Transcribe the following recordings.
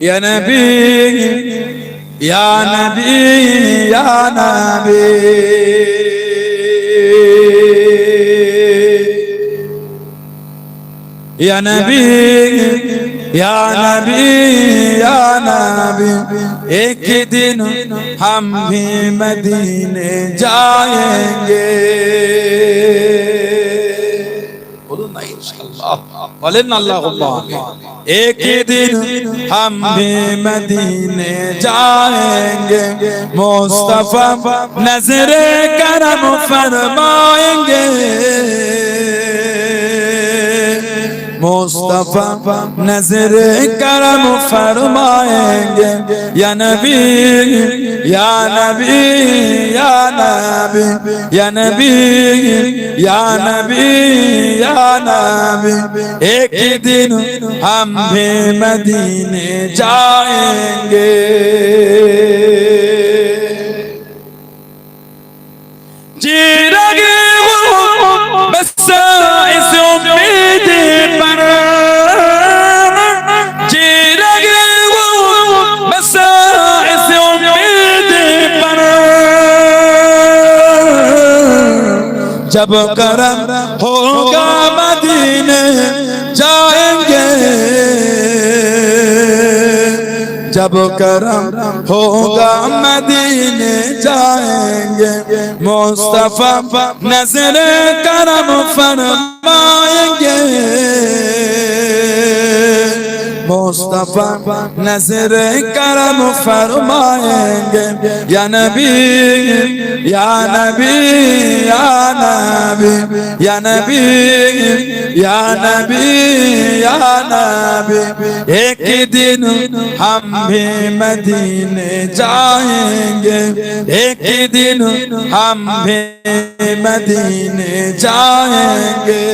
या नबी या नबी या नबी या नबी या नबी या नबी। एक दिन हम भी मदीने जाएंगे। बोलो ना इंशाअल्लाह, बोले ना अल्लाहुम्मा। एक दिन हम भी मदीने जाएंगे, मुस्तफा नजरे करम फरमाएंगे। मुस्तफा नजर करम फरमाएंगे। या नबी या नबी या नबी या नबी या नबी या नबी। एक दिन हम भी मदीने जाएंगे। जी लगे बस इस उम्मीद पर, जी लगे बस इस उम्मीद पर। जब करम होगा मदीने जाएंगे, जब करम होगा मदीने जाएंगे। मुस्तफा नजर करम फरमाएंगे। मुस्तफा नजर करम फरमाएंगे। या नबी या नबी या नबी या नबी या नबी या नबी। एक दिन हम भी मदीने जाएंगे, एक दिन हम भी मदीने जाएंगे।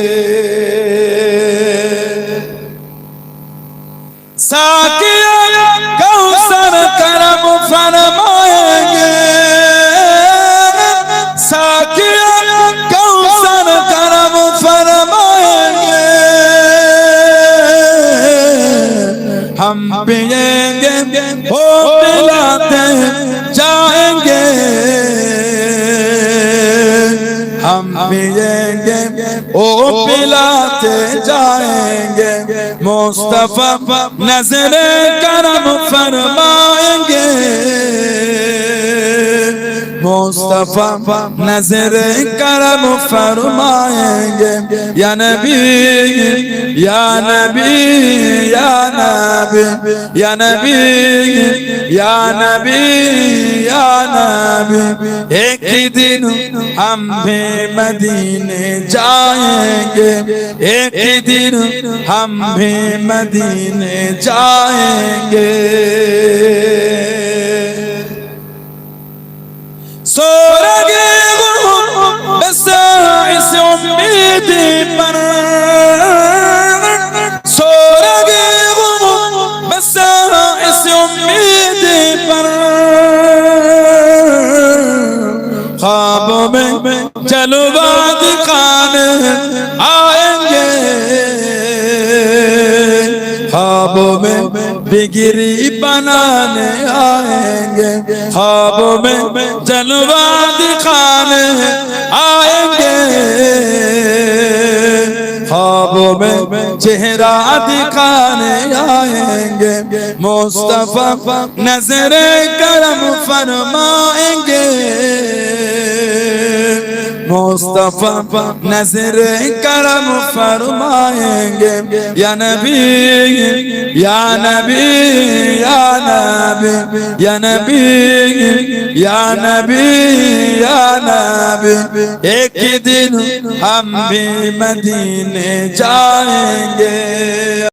साकिया कौसर करम फरमाएंगे। साकिया कौसर करम फरमाएंगे। हम पिएंगे वो पिलाते जाएंगे। हम पिएंगे वो पिलाते जाएंगे। मुस्तफा नजर करम फरमाएंगे। मुस्तफा नजर करम फरमाएंगे। या नबी या नबी या नबी या नबी या नबी या नबी। एक दिन हम भी मदीने जाएंगे, एक दिन हम भी मदीने जाएंगे। सो लगे बस इस उम्मीद पर, सो लगे बस इस उम्मीद पर। ख्वाबों में जलवा दिखाने आएंगे, ख्वाबों में बिगड़ी बनाने आएंगे। ख्वाबों में जलवा दिखाने आएंगे, ख्वाबों में चेहरा दिखाने आएंगे। मुस्तफा नजर करम फरमाएंगे। मुस्तफा नजर करम फरमाएंगे। या नबी या नबी या नबी या नबी या नबी या नबी। एक दिन हम भी मदीने जाएंगे।